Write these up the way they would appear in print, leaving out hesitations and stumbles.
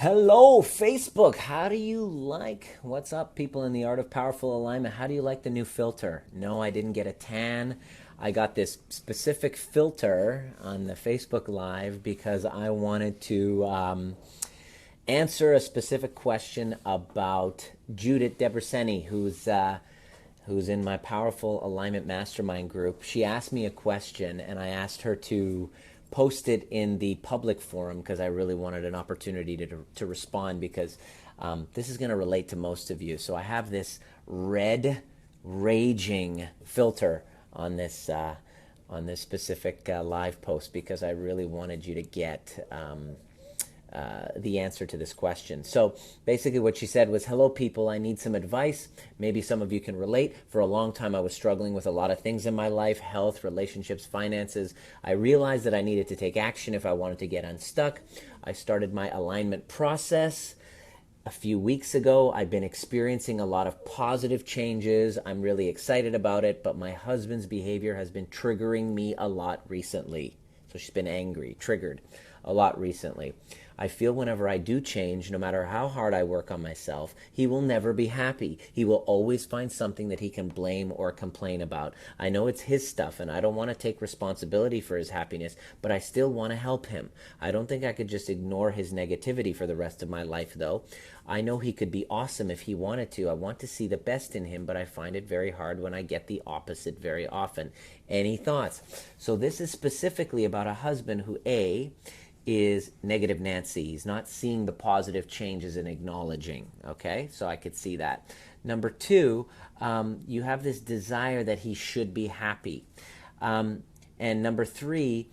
Hello, Facebook. How do you like, what's up, people in the art of powerful alignment? How do you like the new filter? No, I didn't get a tan. I got this specific filter on the Facebook Live because I wanted to answer a specific question about Judit Debreceni, who's in my Powerful Alignment Mastermind group. She asked me a question, and I asked her to post it in the public forum because I really wanted an opportunity to respond because this is going to relate to most of you. So I have this red raging filter on this specific live post because I really wanted you to get the answer to this question. So basically what she said was, hello people, I need some advice. Maybe some of you can relate. For a long time I was struggling with a lot of things in my life, health, relationships, finances. I realized that I needed to take action if I wanted to get unstuck. I started my alignment process a few weeks ago. I've been experiencing a lot of positive changes. I'm really excited about it, but my husband's behavior has been triggering me a lot recently. So she's been angry, triggered a lot recently. I feel whenever I do change, no matter how hard I work on myself, he will never be happy. He will always find something that he can blame or complain about. I know it's his stuff and I don't want to take responsibility for his happiness, but I still want to help him. I don't think I could just ignore his negativity for the rest of my life though. I know he could be awesome if he wanted to. I want to see the best in him, but I find it very hard when I get the opposite very often. Any thoughts? So this is specifically about a husband who is negative Nancy. He's not seeing the positive changes and acknowledging. Okay, so I could see that. Number two, you have this desire that he should be happy. And number three,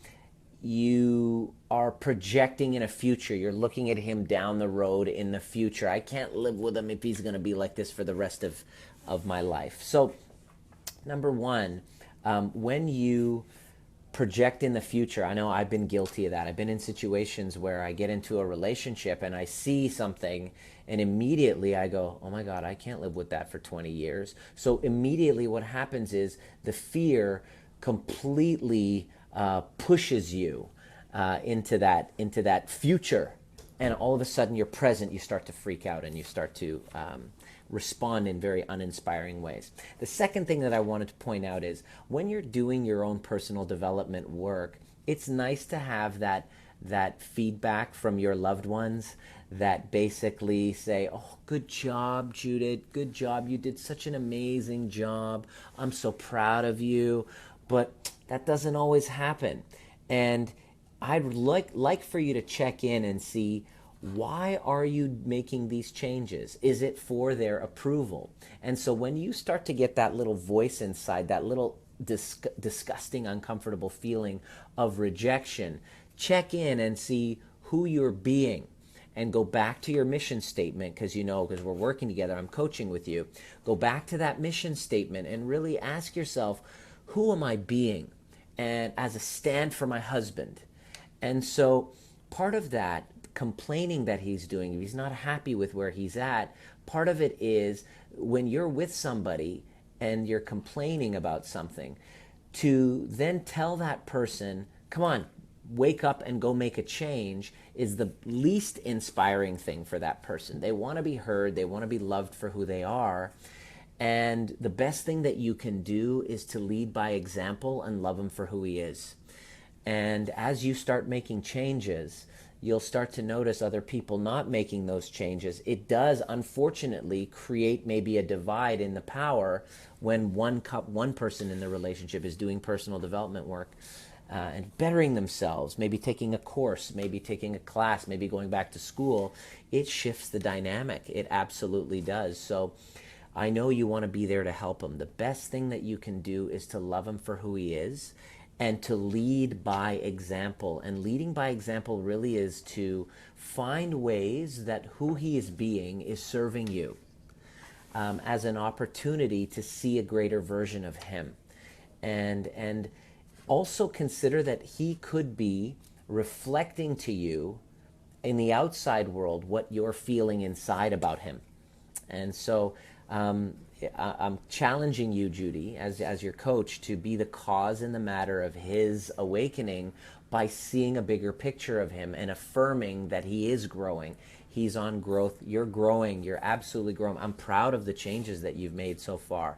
you are projecting in a future. You're looking at him down the road in the future. I can't live with him if he's going to be like this for the rest of my life. So number one, when you project in the future. I know I've been guilty of that. I've been in situations where I get into a relationship and I see something and immediately I go, oh my God, I can't live with that for 20 years. So immediately what happens is the fear completely pushes you into that future. And all of a sudden you're present, you start to freak out and you start to respond in very uninspiring ways. The second thing that I wanted to point out is when you're doing your own personal development work, it's nice to have that feedback from your loved ones that basically say, oh, good job, Judith. Good job. You did such an amazing job. I'm so proud of you. But that doesn't always happen. And I'd like for you to check in and see, why are you making these changes? Is it for their approval? And so when you start to get that little voice inside, that little disgusting, uncomfortable feeling of rejection, check in and see who you're being and go back to your mission statement because we're working together, I'm coaching with you. Go back to that mission statement and really ask yourself, who am I being? And as a stand for my husband. And so part of that complaining that he's doing, if he's not happy with where he's at, part of it is when you're with somebody and you're complaining about something, to then tell that person, come on, wake up and go make a change, is the least inspiring thing for that person. They want to be heard, they want to be loved for who they are. And the best thing that you can do is to lead by example and love him for who he is. And as you start making changes, you'll start to notice other people not making those changes. It does, unfortunately, create maybe a divide in the power when one person in the relationship is doing personal development work and bettering themselves, maybe taking a course, maybe taking a class, maybe going back to school. It shifts the dynamic. It absolutely does. So I know you want to be there to help him. The best thing that you can do is to love him for who he is and to lead by example. And leading by example really is to find ways that who he is being is serving you as an opportunity to see a greater version of him. And also consider that he could be reflecting to you in the outside world what you're feeling inside about him. And so I'm challenging you, Judy, as your coach, to be the cause in the matter of his awakening by seeing a bigger picture of him and affirming that he is growing. He's on growth. You're growing. You're absolutely growing. I'm proud of the changes that you've made so far.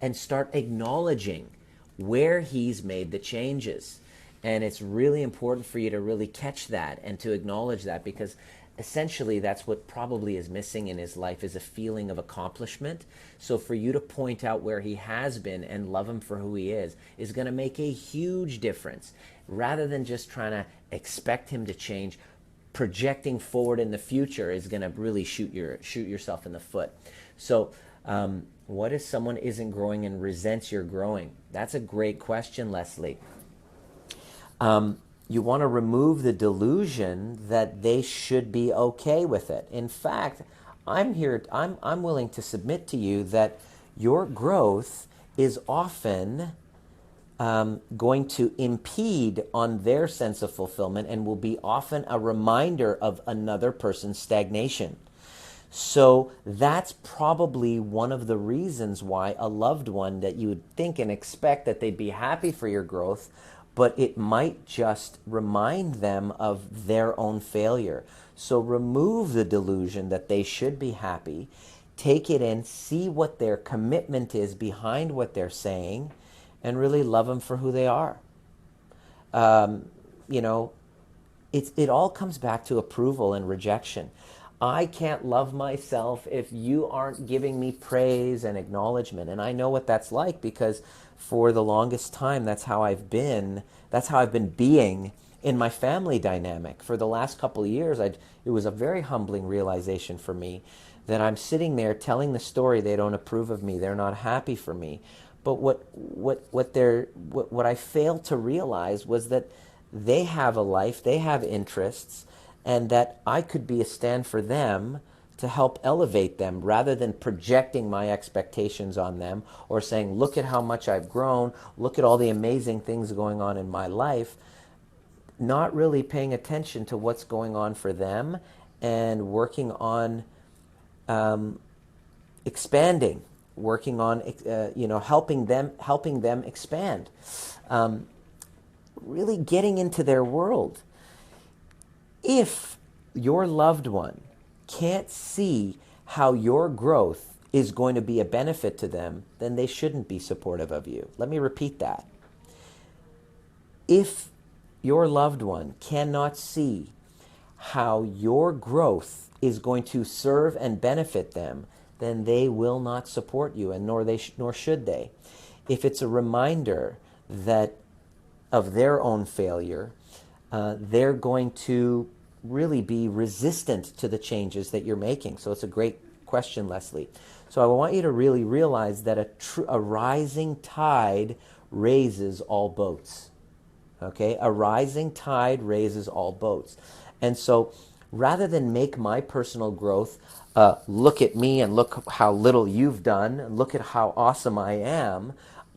And start acknowledging where he's made the changes. And it's really important for you to really catch that and to acknowledge that, because essentially that's what probably is missing in his life, is a feeling of accomplishment. So for you to point out where he has been and love him for who he is going to make a huge difference. Rather than just trying to expect him to change, projecting forward in the future is going to really shoot yourself in the foot. So what if someone isn't growing and resents your growing? That's a great question, Leslie. You want to remove the delusion that they should be okay with it. In fact, I'm willing to submit to you that your growth is often going to impede on their sense of fulfillment and will be often a reminder of another person's stagnation. So that's probably one of the reasons why a loved one that you would think and expect that they'd be happy for your growth, but it might just remind them of their own failure. So remove the delusion that they should be happy. Take it in, see what their commitment is behind what they're saying, and really love them for who they are. It all comes back to approval and rejection. I can't love myself if you aren't giving me praise and acknowledgement. And I know what that's like, because for the longest time, that's how I've been being in my family dynamic. For the last couple of years, it was a very humbling realization for me that I'm sitting there telling the story, they don't approve of me, they're not happy for me. But what I failed to realize was that they have a life, they have interests, and that I could be a stand for them to help elevate them, rather than projecting my expectations on them or saying, look at how much I've grown, look at all the amazing things going on in my life, not really paying attention to what's going on for them and working on expanding, working on helping them expand, really getting into their world. If your loved one can't see how your growth is going to be a benefit to them, then they shouldn't be supportive of you. Let me repeat that. If your loved one cannot see how your growth is going to serve and benefit them, then they will not support you, and nor should they. If it's a reminder that of their own failure, they're going to really be resistant to the changes that you're making. So it's a great question, Leslie. So I want you to really realize that a rising tide raises all boats. Okay? A rising tide raises all boats. And so rather than make my personal growth look at me and look how little you've done, and look at how awesome I am,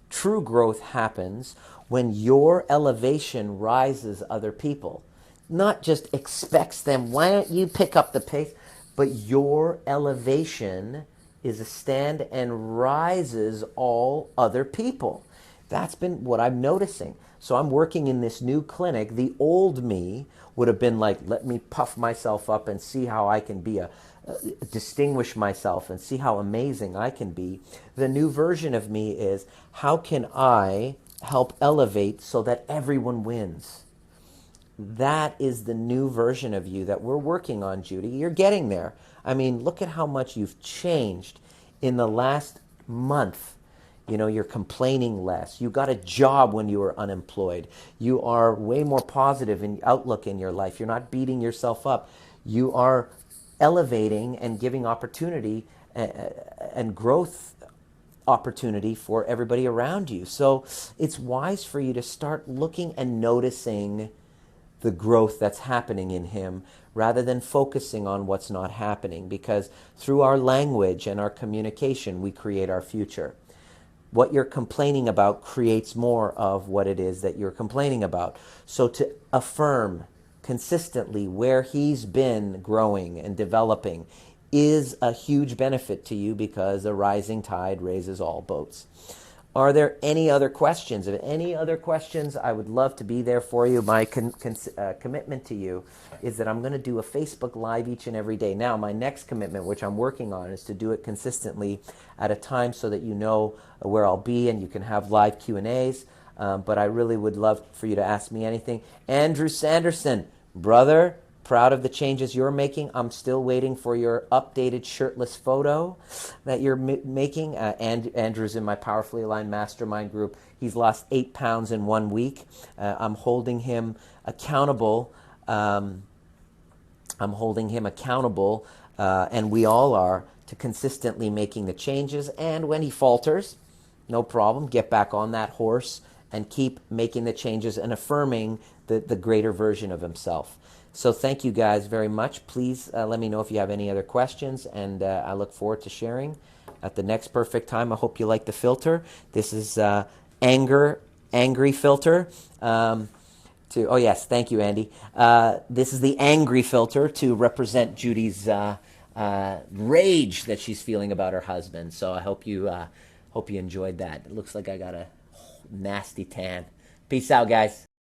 true growth happens when your elevation rises other people. Not just expects them, why don't you pick up the pace, but your elevation is a stand and rises all other people. That's been what I'm noticing. So I'm working in this new clinic. The old me would have been like, let me puff myself up and see how I can be distinguish myself and see how amazing I can be. The new version of me is, how can I help elevate so that everyone wins? That is the new version of you that we're working on, Judy. You're getting there. I mean, look at how much you've changed in the last month. You're complaining less. You got a job when you were unemployed. You are way more positive in outlook in your life. You're not beating yourself up. You are elevating and giving opportunity and growth opportunity for everybody around you. So it's wise for you to start looking and noticing the growth that's happening in him, rather than focusing on what's not happening, because through our language and our communication, we create our future. What you're complaining about creates more of what it is that you're complaining about. So to affirm consistently where he's been growing and developing is a huge benefit to you, because a rising tide raises all boats. Are there any other questions? If any other questions, I would love to be there for you. My commitment to you is that I'm going to do a Facebook Live each and every day. Now, my next commitment, which I'm working on, is to do it consistently at a time so that you know where I'll be and you can have live Q&As. But I really would love for you to ask me anything. Andrew Sanderson, brother, proud of the changes you're making. I'm still waiting for your updated shirtless photo that you're making. Andrew's in my Powerfully Aligned Mastermind group. He's lost 8 pounds in 1 week. I'm holding him accountable. And we all are, to consistently making the changes. And when he falters, no problem, get back on that horse and keep making the changes and affirming the greater version of himself. So thank you guys very much. Please let me know if you have any other questions, and I look forward to sharing at the next perfect time. I hope you like the filter. This is angry filter. Oh yes, thank you, Andy. This is the angry filter to represent Judy's rage that she's feeling about her husband. So I hope you enjoyed that. It looks like I got a nasty tan. Peace out, guys.